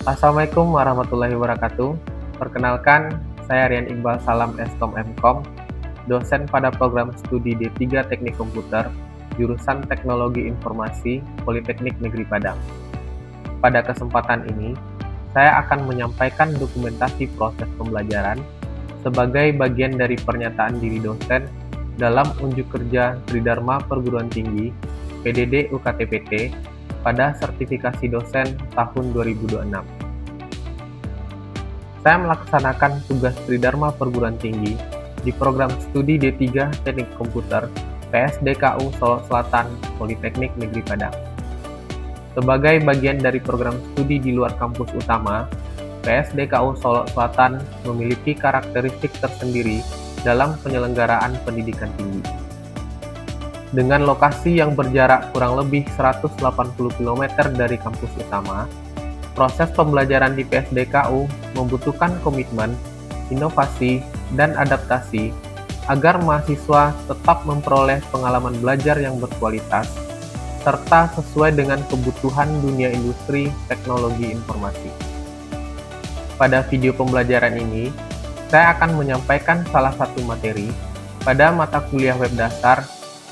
Assalamualaikum warahmatullahi wabarakatuh. Perkenalkan, saya Rian Iqbal Salam Eskom Mkom, dosen pada program studi D3 Teknik Komputer, jurusan Teknologi Informasi, Politeknik Negeri Padang. Pada kesempatan ini, saya akan menyampaikan dokumentasi proses pembelajaran sebagai bagian dari pernyataan diri dosen dalam unjuk kerja Tridharma Perguruan Tinggi PDD UKT-PT pada sertifikasi dosen tahun 2026. Saya melaksanakan tugas Tridharma Perguruan Tinggi di program studi D3 Teknik Komputer PSDKU Solo Selatan Politeknik Negeri Padang. Sebagai bagian dari program studi di luar kampus utama, PSDKU Solo Selatan memiliki karakteristik tersendiri dalam penyelenggaraan pendidikan tinggi. Dengan lokasi yang berjarak kurang lebih 180 km dari kampus utama, proses pembelajaran di PSDKU membutuhkan komitmen, inovasi, dan adaptasi agar mahasiswa tetap memperoleh pengalaman belajar yang berkualitas serta sesuai dengan kebutuhan dunia industri teknologi informasi. Pada video pembelajaran ini, saya akan menyampaikan salah satu materi pada mata kuliah web dasar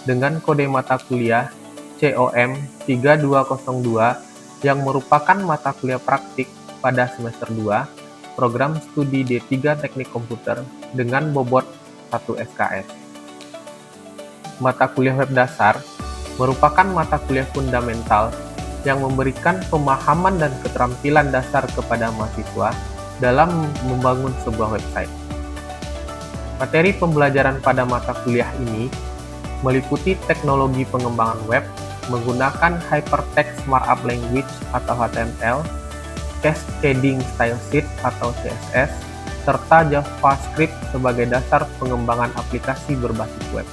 dengan kode mata kuliah COM 3202 yang merupakan mata kuliah praktik pada semester 2 program studi D3 Teknik Komputer dengan bobot 1 SKS. Mata kuliah web dasar merupakan mata kuliah fundamental yang memberikan pemahaman dan keterampilan dasar kepada mahasiswa dalam membangun sebuah website. Materi pembelajaran pada mata kuliah ini meliputi teknologi pengembangan web menggunakan Hypertext Markup Language atau HTML, Cascading Style Sheet atau CSS, serta JavaScript sebagai dasar pengembangan aplikasi berbasis web.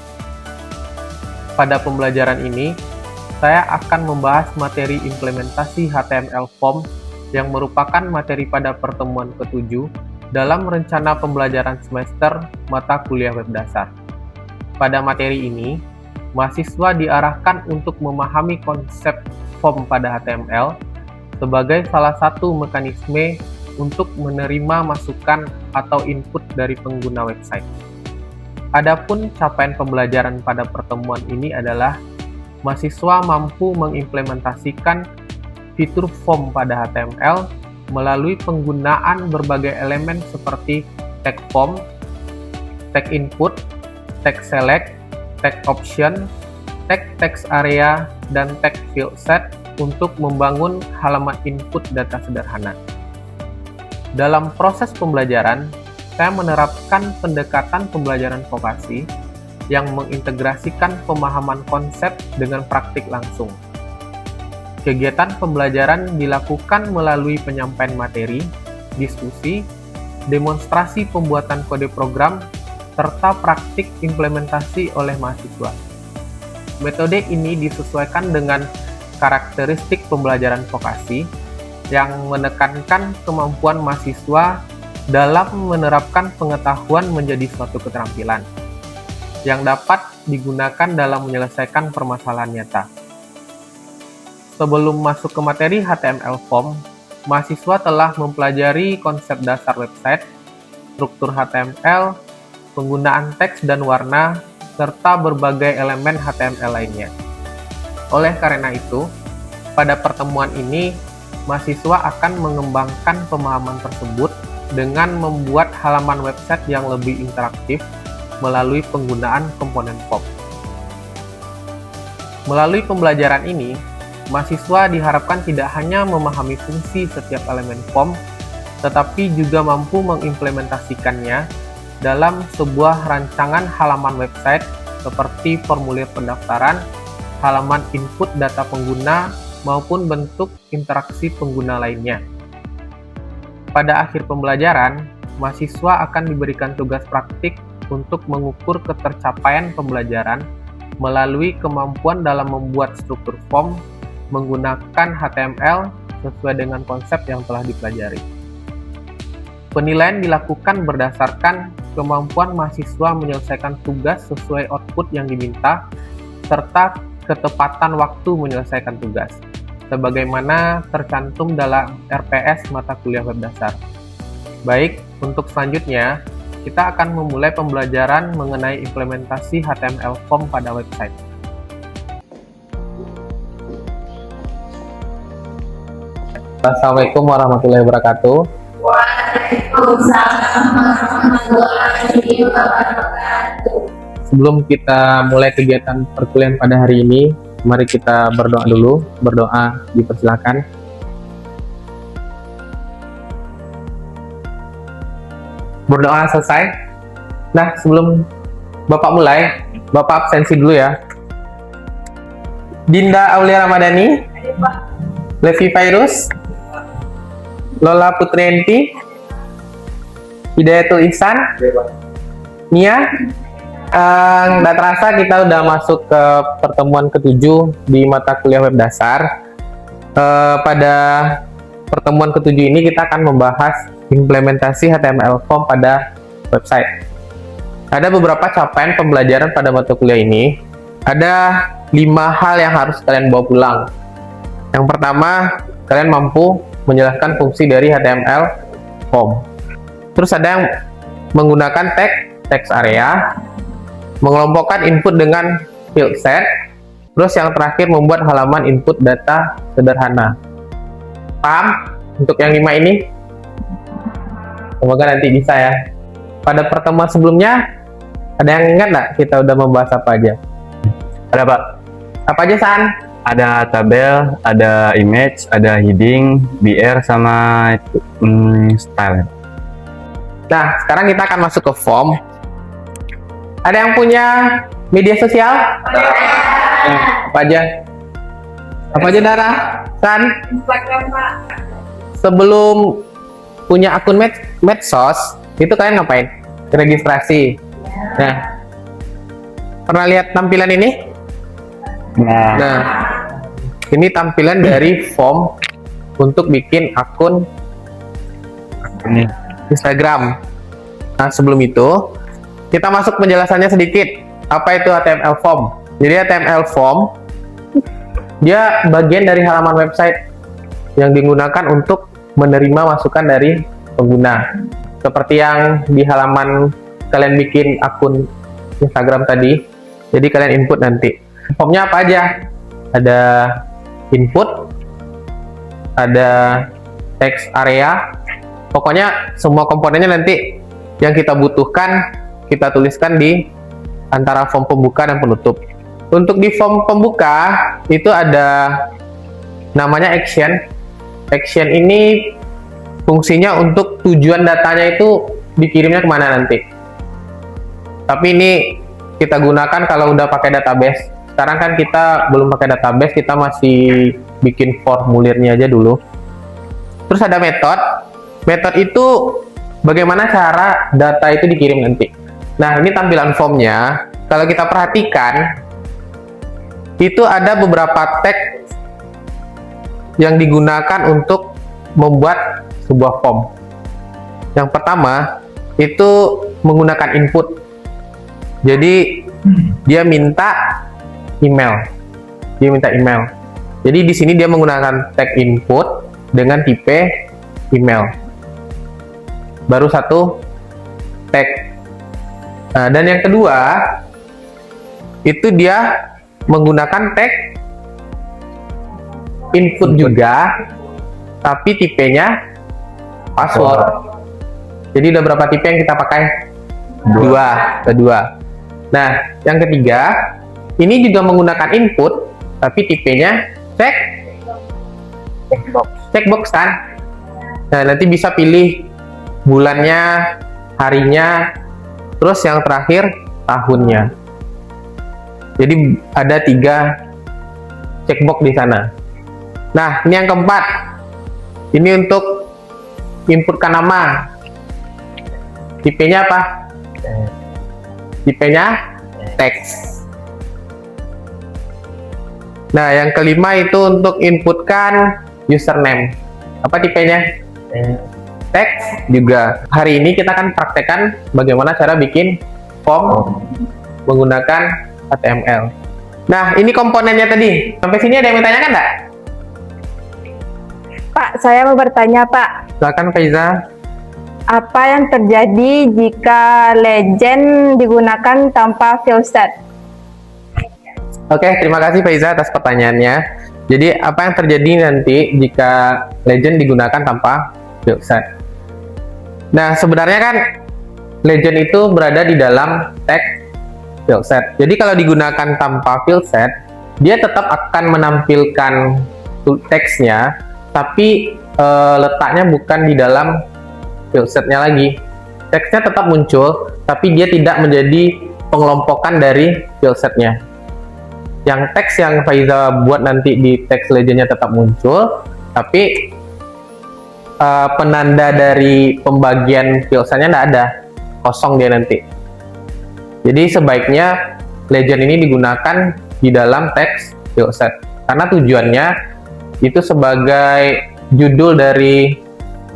Pada pembelajaran ini, saya akan membahas materi implementasi HTML form yang merupakan materi pada pertemuan ke-7 dalam rencana pembelajaran semester mata kuliah web dasar. Pada materi ini, mahasiswa diarahkan untuk memahami konsep form pada HTML sebagai salah satu mekanisme untuk menerima masukan atau input dari pengguna website. Adapun capaian pembelajaran pada pertemuan ini adalah mahasiswa mampu mengimplementasikan fitur form pada HTML melalui penggunaan berbagai elemen seperti tag form, tag input, tag select, tag option, tag text area, dan tag field set untuk membangun halaman input data sederhana. Dalam proses pembelajaran, saya menerapkan pendekatan pembelajaran vokasi yang mengintegrasikan pemahaman konsep dengan praktik langsung. Kegiatan pembelajaran dilakukan melalui penyampaian materi, diskusi, demonstrasi pembuatan kode program, serta praktik implementasi oleh mahasiswa. Metode ini disesuaikan dengan karakteristik pembelajaran vokasi yang menekankan kemampuan mahasiswa dalam menerapkan pengetahuan menjadi suatu keterampilan yang dapat digunakan dalam menyelesaikan permasalahan nyata. Sebelum masuk ke materi HTML form, mahasiswa telah mempelajari konsep dasar website, struktur HTML, penggunaan teks dan warna, serta berbagai elemen HTML lainnya. Oleh karena itu, pada pertemuan ini, mahasiswa akan mengembangkan pemahaman tersebut dengan membuat halaman website yang lebih interaktif melalui penggunaan komponen form. Melalui pembelajaran ini, mahasiswa diharapkan tidak hanya memahami fungsi setiap elemen form, tetapi juga mampu mengimplementasikannya dalam sebuah rancangan halaman website seperti formulir pendaftaran, halaman input data pengguna, maupun bentuk interaksi pengguna lainnya. Pada akhir pembelajaran, mahasiswa akan diberikan tugas praktik untuk mengukur ketercapaian pembelajaran melalui kemampuan dalam membuat struktur form menggunakan HTML sesuai dengan konsep yang telah dipelajari. Penilaian dilakukan berdasarkan kemampuan mahasiswa menyelesaikan tugas sesuai output yang diminta, serta ketepatan waktu menyelesaikan tugas. sebagaimana tercantum dalam RPS mata kuliah web dasar. Baik, untuk selanjutnya, kita akan memulai pembelajaran mengenai implementasi HTML form pada website. Assalamualaikum warahmatullahi wabarakatuh. Waalaikumsalam warahmatullahi wabarakatuh. Sebelum kita mulai kegiatan perkuliahan pada hari ini, mari kita berdoa dulu. Berdoa dipersilakan. Berdoa selesai. Nah, sebelum Bapak mulai, Bapak absensi dulu ya. Dinda Aulia Ramadhani, Levi Virus, Lola Putrienti, Hidayatul Ihsan, Nia. Nggak terasa kita udah masuk ke pertemuan ke-7 di mata kuliah web dasar. Pada pertemuan ke-7 ini kita akan membahas implementasi HTML form pada website. Ada beberapa capaian pembelajaran pada mata kuliah ini. Ada 5 hal yang harus kalian bawa pulang. Yang pertama, kalian mampu menjelaskan fungsi dari HTML form. Terus ada yang menggunakan text area, mengelompokkan input dengan field set, terus yang terakhir membuat halaman input data sederhana. Paham untuk yang 5 ini? Semoga nanti bisa ya. Pada pertemuan sebelumnya, ada yang ingat nggak kita udah membahas apa aja? Ada Pak. Apa aja, San? Ada tabel, ada image, ada heading, BR, sama style. Nah, sekarang kita akan masuk ke form. Ada yang punya media sosial? Nah, apa aja? Apa aja, Dara? San? Instagram, Pak. Sebelum punya akun medsos, itu kalian ngapain? Registrasi. Nah, pernah lihat tampilan ini? Nah, ini tampilan dari form untuk bikin akun Instagram. Nah, sebelum itu, kita masuk penjelasannya sedikit. Apa itu HTML form? Jadi HTML form, dia bagian dari halaman website yang digunakan untuk menerima masukan dari pengguna. Seperti yang di halaman kalian bikin akun Instagram tadi. Jadi kalian input nanti. Formnya apa aja? Ada input, ada text area. Pokoknya semua komponennya nanti yang kita butuhkan kita tuliskan di antara form pembuka dan penutup. Untuk di form pembuka itu ada namanya action. Action ini fungsinya untuk tujuan datanya itu dikirimnya kemana nanti. Tapi ini kita gunakan kalau udah pakai database. Sekarang kan kita belum pakai database, kita masih bikin formulirnya aja dulu. Terus ada method. Method itu bagaimana cara data itu dikirim nanti. Nah, ini tampilan formnya. Kalau kita perhatikan, itu ada beberapa teks yang digunakan untuk membuat sebuah form. Yang pertama, itu menggunakan input. Jadi, dia minta email. Jadi, di sini dia menggunakan tag input dengan tipe email. Baru satu tag. Nah, dan yang kedua itu dia menggunakan tag input juga, tapi tipenya password. Jadi udah berapa tipe yang kita pakai? Dua. Nah, yang ketiga ini juga menggunakan input, tapi tipenya checkbox kan. Nah, nanti bisa pilih bulannya, harinya, terus yang terakhir tahunnya. Jadi ada 3 checkbox di sana. Nah, ini yang keempat. Ini untuk inputkan nama. Tipenya apa? Tipenya teks. Nah, yang kelima itu untuk inputkan username. Apa tipenya? Teks juga. Hari ini kita akan praktekkan bagaimana cara bikin form menggunakan HTML. Nah, ini komponennya tadi. Sampai sini ada yang mau tanyakan nggak? Pak, saya mau bertanya, Pak. Silakan Faiza. Apa yang terjadi jika legend digunakan tanpa filset? Oke, terima kasih Faiza atas pertanyaannya. Jadi, apa yang terjadi nanti jika legend digunakan tanpa filset? Nah, sebenarnya kan legend itu berada di dalam tag filset. Jadi, kalau digunakan tanpa filset, dia tetap akan menampilkan teksnya, tapi letaknya bukan di dalam filsetnya lagi. Teksnya tetap muncul, tapi dia tidak menjadi pengelompokan dari filsetnya. Yang teks yang Faiza buat nanti di teks legendnya tetap muncul, tapi penanda dari pembagian filsetnya tidak ada, kosong dia nanti. Jadi sebaiknya legend ini digunakan di dalam teks filset, karena tujuannya itu sebagai judul dari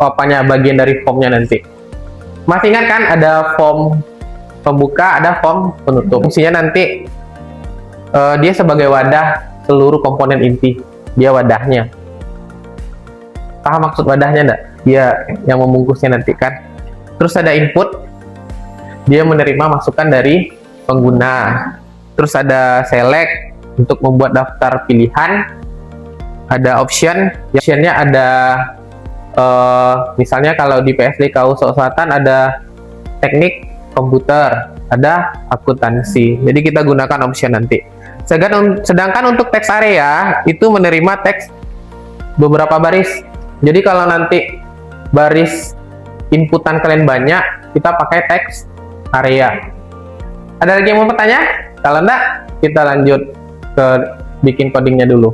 bagian dari formnya nanti. Masih ingat kan ada form pembuka, ada form penutup. Fungsinya nanti dia sebagai wadah seluruh komponen inti, dia wadahnya. Paham maksud wadahnya enggak? Dia yang membungkusnya nanti kan. Terus ada input, dia menerima masukan dari pengguna. Terus ada select untuk membuat daftar pilihan. Ada option, optionnya ada misalnya kalau di PSD KU Selatan ada teknik komputer, ada akuntansi. Jadi kita gunakan option nanti. Sedangkan untuk teks area itu menerima teks beberapa baris. Jadi kalau nanti baris inputan kalian banyak, kita pakai teks area. Ada lagi yang mau bertanya? Kalau enggak, kita lanjut ke bikin codingnya dulu.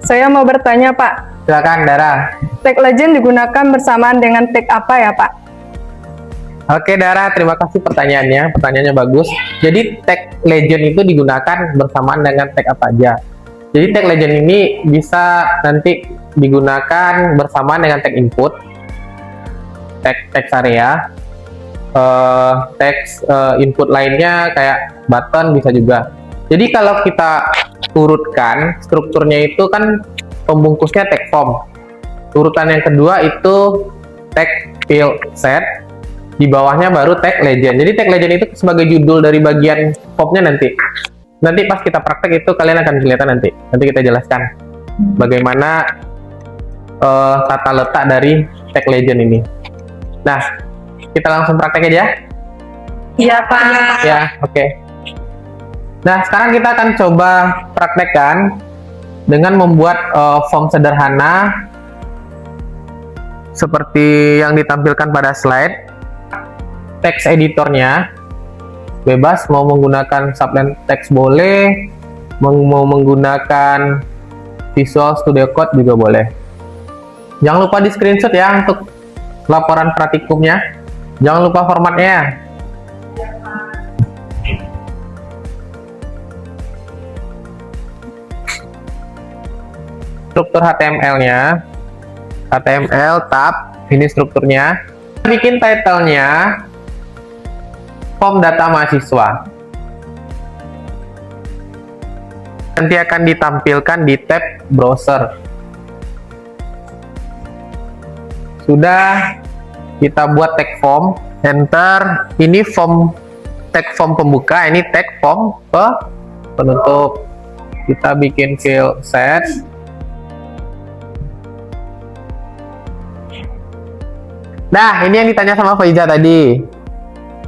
Saya mau bertanya, Pak. Silakan, Dara. Tag legend digunakan bersamaan dengan tag apa ya, Pak? Oke, Dara, terima kasih pertanyaannya. Pertanyaannya bagus. Jadi tag legend itu digunakan bersamaan dengan tag apa aja. Jadi tag legend ini bisa nanti digunakan bersamaan dengan tag input, tag area, teks input lainnya kayak button bisa juga. Jadi kalau kita urutkan strukturnya itu kan pembungkusnya tag form. Urutan yang kedua itu tag field set, di bawahnya baru tag legend. Jadi tag legend itu sebagai judul dari bagian formnya nanti. Nanti pas kita praktek itu kalian akan kelihatan nanti. Nanti kita jelaskan bagaimana tata letak dari tag legend ini. Nah, kita langsung praktek aja. Iya, Pak. Ya, oke. Nah, sekarang kita akan coba praktekkan dengan membuat form sederhana seperti yang ditampilkan pada slide. Text editornya bebas, mau menggunakan Sublime Text boleh, mau menggunakan Visual Studio Code juga boleh. Jangan lupa di screenshot ya untuk laporan praktikumnya. Jangan lupa formatnya. Struktur HTML-nya, HTML tab, ini strukturnya. Bikin title-nya form data mahasiswa. Nanti akan ditampilkan di tab browser. Sudah, kita buat tag form, enter. Ini form tag form pembuka, ini tag form penutup. Kita bikin field set. Nah, ini yang ditanya sama Faiza tadi.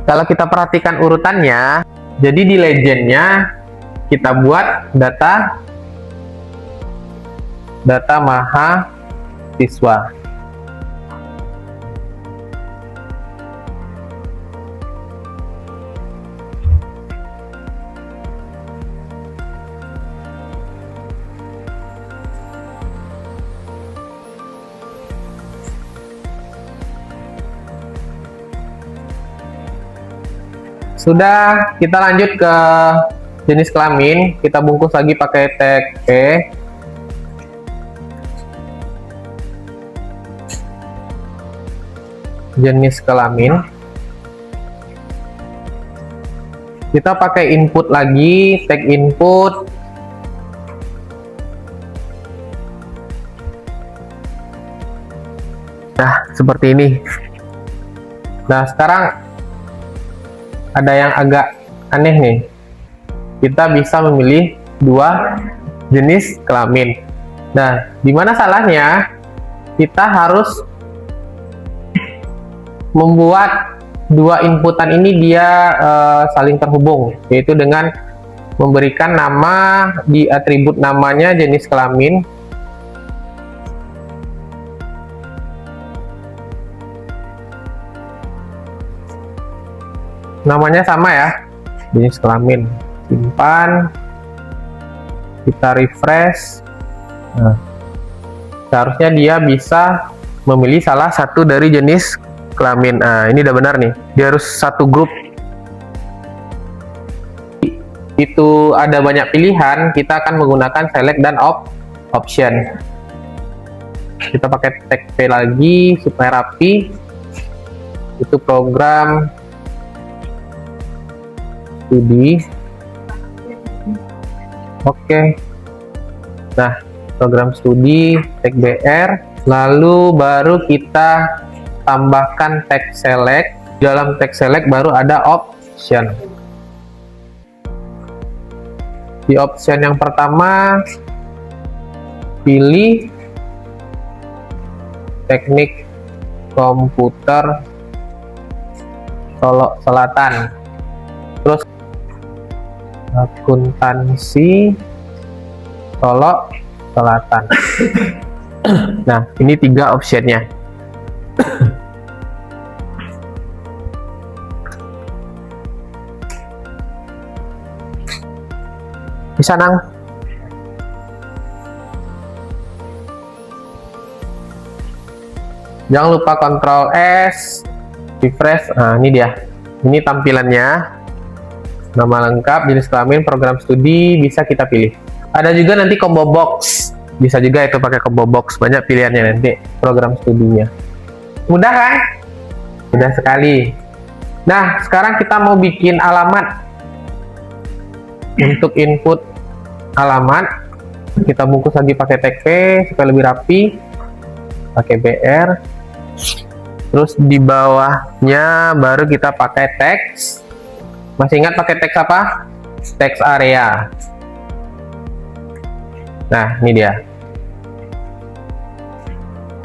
Kalau kita perhatikan urutannya, jadi di legendnya kita buat data mahasiswa. Sudah, kita lanjut ke jenis kelamin. Kita bungkus lagi pakai tag P. Jenis kelamin. Kita pakai input lagi, tag input. Nah, seperti ini. Nah, sekarang ada yang agak aneh nih. Kita bisa memilih dua jenis kelamin. Nah, di mana salahnya? Kita harus membuat dua inputan ini dia saling terhubung, yaitu dengan memberikan nama di atribut namanya jenis kelamin. Namanya sama ya, jenis kelamin. Simpan, kita refresh. Nah, seharusnya dia bisa memilih salah satu dari jenis kelamin. Nah, ini udah benar nih, dia harus satu grup. Itu ada banyak pilihan, kita akan menggunakan select dan option. Kita pakai tag P lagi supaya rapi. Itu program studi. Oke. Nah, program studi tag BR, lalu baru kita tambahkan tag select. Dalam tag select baru ada option. Di option yang pertama pilih teknik komputer Solo Selatan, terus akuntansi Solo Selatan. Nah, ini 3 optionnya. Bisa nang? Jangan lupa Ctrl S, refresh. Nah, ini dia. Ini tampilannya. Nama lengkap, jenis kelamin, program studi bisa kita pilih. Ada juga nanti combo box. Bisa juga itu pakai combo box. Banyak pilihannya nanti program studinya. Mudah kan? Mudah sekali. Nah, sekarang kita mau bikin alamat. Untuk input alamat, kita bungkus lagi pakai tag P supaya lebih rapi. Pakai BR. Terus di bawahnya baru kita pakai teks. Masih ingat pakai teks apa? Teks area. Nah, ini dia.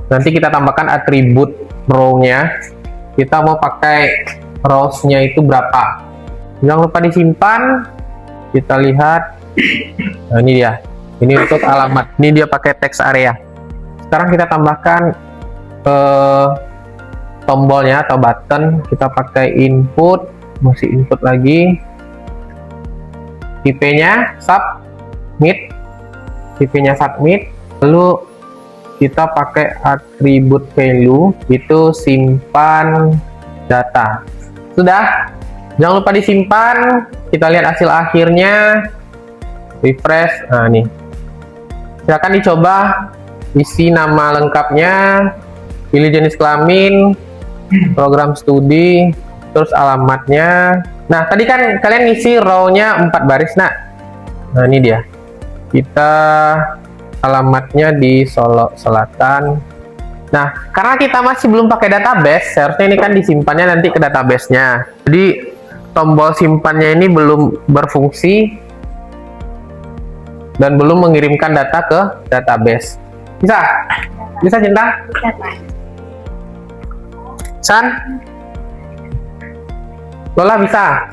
Nanti kita tambahkan atribut row-nya. Kita mau pakai rows-nya itu berapa. Jangan lupa disimpan. Kita lihat. Nah, ini dia. Ini untuk alamat. Ini dia pakai teks area. Sekarang kita tambahkan tombolnya atau button. Kita pakai input. Masih input lagi. Tipenya submit. Tipenya submit. Lalu kita pakai atribut value. Itu simpan data. Sudah. Jangan lupa disimpan. Kita lihat hasil akhirnya. Refresh. Nah, nih. Silakan dicoba. Isi nama lengkapnya. Pilih jenis kelamin. Program studi. Terus alamatnya. Nah, tadi kan kalian ngisi row-nya 4 baris, nak. Nah, ini dia. Kita alamatnya di Solo Selatan. Nah, karena kita masih belum pakai database, seharusnya ini kan disimpannya nanti ke database-nya. Jadi tombol simpannya ini belum berfungsi dan belum mengirimkan data ke database. Bisa? Bisa, Cinta? Bisa, Pak. San? Lola bisa?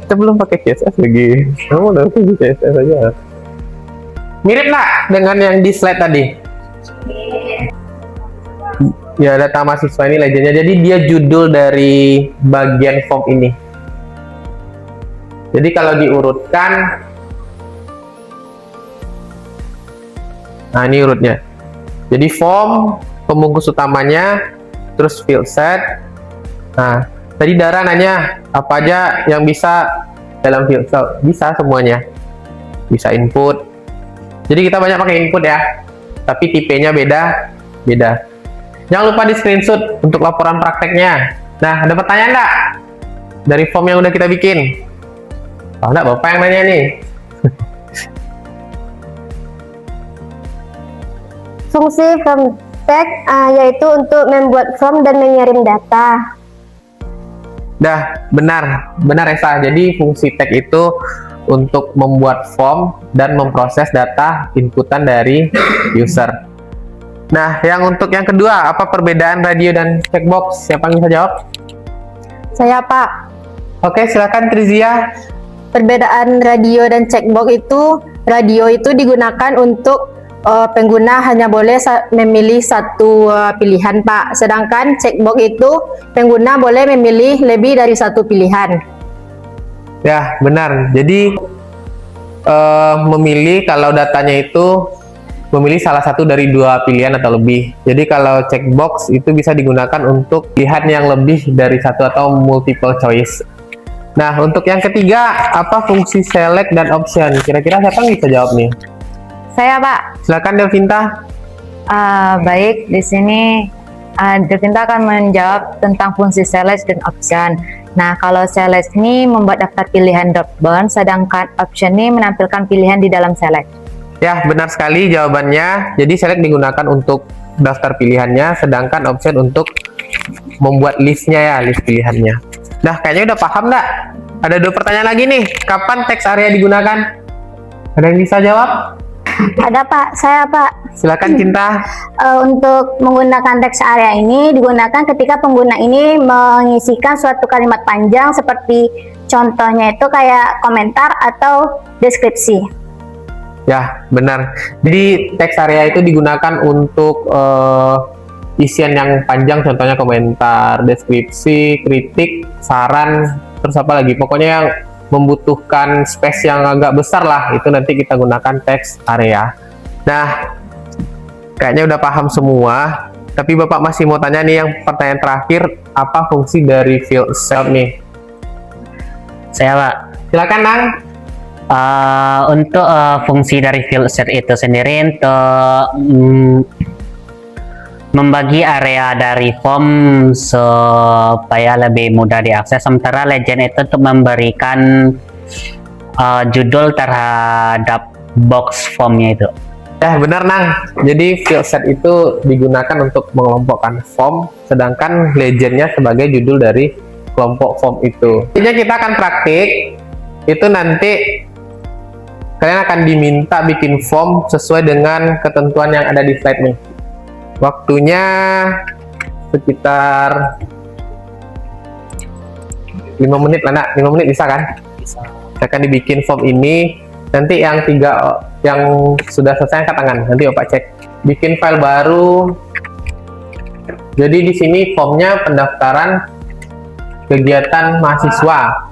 Kita belum pakai CSS lagi. Kamu udah pakai CSS aja. Mirip nggak dengan yang di slide tadi? Ya, data mahasiswa ini legendnya. Jadi dia judul dari bagian form ini. Jadi kalau diurutkan, nah ini urutnya. Jadi form, pembungkus utamanya, terus field set. Nah, tadi Dara nanya apa aja yang bisa dalam field set. Bisa semuanya. Bisa input. Jadi kita banyak pakai input ya. Tapi tipenya beda. Jangan lupa di screenshot untuk laporan prakteknya. Nah, ada pertanyaan nggak? Dari form yang udah kita bikin? Oh, enggak, Bapak yang nanya nih. Fungsi form tag yaitu untuk membuat form dan mengirim data. Dah, benar Esa. Jadi fungsi tag itu untuk membuat form dan memproses data inputan dari user. Nah, untuk yang kedua, apa perbedaan radio dan checkbox? Siapa yang bisa jawab? Saya, Pak. Oke, silakan Trizia. Perbedaan radio dan checkbox itu, radio itu digunakan untuk pengguna hanya boleh memilih satu pilihan, Pak. Sedangkan checkbox itu pengguna boleh memilih lebih dari satu pilihan. Ya, benar. Jadi memilih kalau datanya itu memilih salah satu dari dua pilihan atau lebih. Jadi kalau checkbox itu bisa digunakan untuk pilihan yang lebih dari satu atau multiple choice. Nah, untuk yang ketiga, apa fungsi select dan option? Kira-kira siapa yang bisa jawab nih? Saya, Pak. Silakan Delvinta. Baik, di sini Delvinta akan menjawab tentang fungsi select dan option. Nah, kalau select ini membuat daftar pilihan drop-down, sedangkan option ini menampilkan pilihan di dalam select. Ya, benar sekali jawabannya. Jadi select digunakan untuk daftar pilihannya, sedangkan option untuk membuat listnya ya, list pilihannya. Nah, kayaknya udah paham nggak? Ada 2 pertanyaan lagi nih. Kapan text area digunakan? Ada yang bisa jawab? Ada Pak, saya Pak. Silakan Cinta. Untuk menggunakan text area ini digunakan ketika pengguna ini mengisikan suatu kalimat panjang seperti contohnya itu kayak komentar atau deskripsi. Ya, benar. Jadi text area itu digunakan untuk isian yang panjang, contohnya komentar, deskripsi, kritik, saran, terus apa lagi? Pokoknya yang membutuhkan space yang agak besar lah, itu nanti kita gunakan text area. Nah, kayaknya udah paham semua, tapi Bapak masih mau tanya nih yang pertanyaan terakhir, apa fungsi dari field set nih? Saya, Pak. Silakan, Nang. Untuk fungsi dari field set itu sendiri untuk membagi area dari form supaya lebih mudah diakses, sementara legend itu untuk memberikan judul terhadap box formnya itu. Ya, benar, Nang. Jadi field set itu digunakan untuk mengelompokkan form, sedangkan legendnya sebagai judul dari kelompok form itu. Jadi kita akan praktik, itu nanti kalian akan diminta bikin form sesuai dengan ketentuan yang ada di slide nih. Waktunya sekitar 5 menit lah, Nak. 5 menit bisa kan? Bisa. Akan dibikin form ini. Nanti yang 3 yang sudah selesai angkat tangan. Nanti Bapak cek. Bikin file baru. Jadi di sini formnya pendaftaran kegiatan mahasiswa.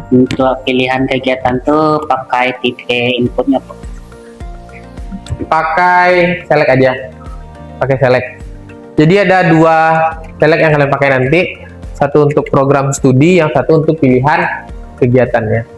Untuk pilihan kegiatan tuh pakai tipe inputnya, Pak. Pakai select aja. Pakai select. Jadi ada 2 select yang kalian pakai nanti. Satu untuk program studi, yang satu untuk pilihan kegiatannya.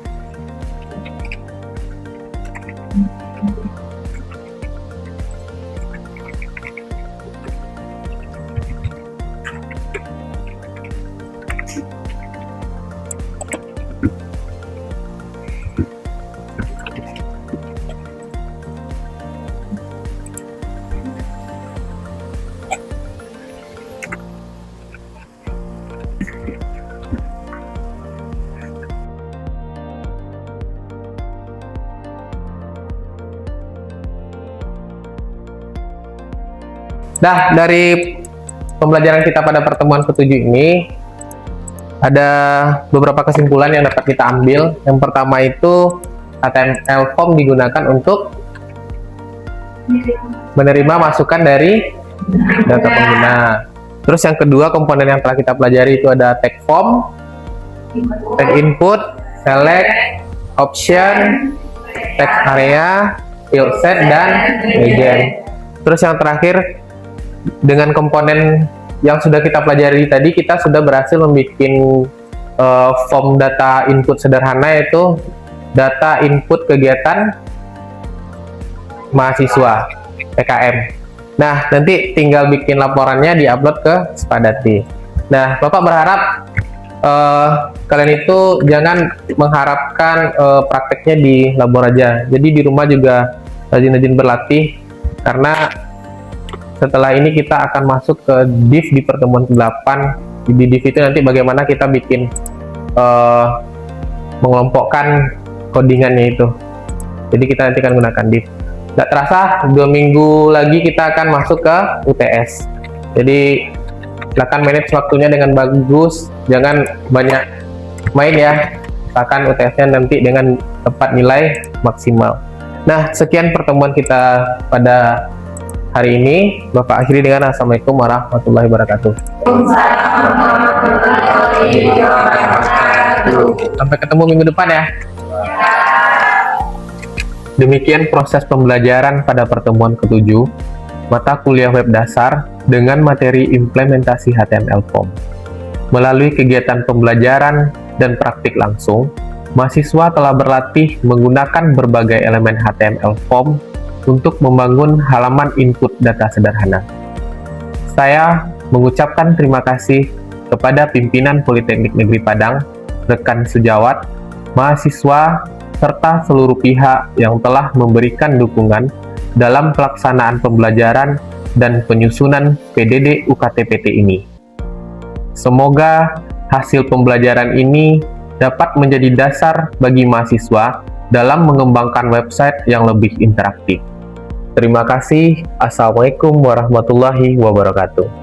Nah, dari pembelajaran kita pada pertemuan ke-7 ini, ada beberapa kesimpulan yang dapat kita ambil. Yang pertama itu, HTML form digunakan untuk menerima masukan dari data pengguna. Terus yang kedua, komponen yang telah kita pelajari itu ada tag form, tag input, select, option, text area, field set, dan legend. Terus yang terakhir, dengan komponen yang sudah kita pelajari tadi, kita sudah berhasil membuat form data input sederhana, yaitu data input kegiatan mahasiswa PKM. Nah, nanti tinggal bikin laporannya, diupload ke Spadati. Nah, Bapak berharap kalian itu jangan mengharapkan prakteknya di labor aja. Jadi di rumah juga rajin-rajin berlatih, karena setelah ini kita akan masuk ke div di pertemuan ke-8. Di div itu nanti bagaimana kita bikin mengelompokkan codingannya itu. Jadi kita nanti akan gunakan div. Nggak terasa 2 minggu lagi kita akan masuk ke UTS. Jadi silakan manage waktunya dengan bagus, jangan banyak main ya. Usahakan UTS-nya nanti dengan tepat nilai maksimal. Nah, sekian pertemuan kita pada hari ini. Bapak akhiri dengan Assalamualaikum warahmatullahi wabarakatuh. Sampai ketemu minggu depan ya. Demikian proses pembelajaran pada pertemuan ke-7 mata kuliah web dasar dengan materi implementasi HTML Form. Melalui kegiatan pembelajaran dan praktik langsung, mahasiswa telah berlatih menggunakan berbagai elemen HTML Form untuk membangun halaman input data sederhana. Saya mengucapkan terima kasih kepada pimpinan Politeknik Negeri Padang, rekan sejawat, mahasiswa, serta seluruh pihak yang telah memberikan dukungan dalam pelaksanaan pembelajaran dan penyusunan PDD UKT-PT ini. Semoga hasil pembelajaran ini dapat menjadi dasar bagi mahasiswa dalam mengembangkan website yang lebih interaktif. Terima kasih. Assalamualaikum warahmatullahi wabarakatuh.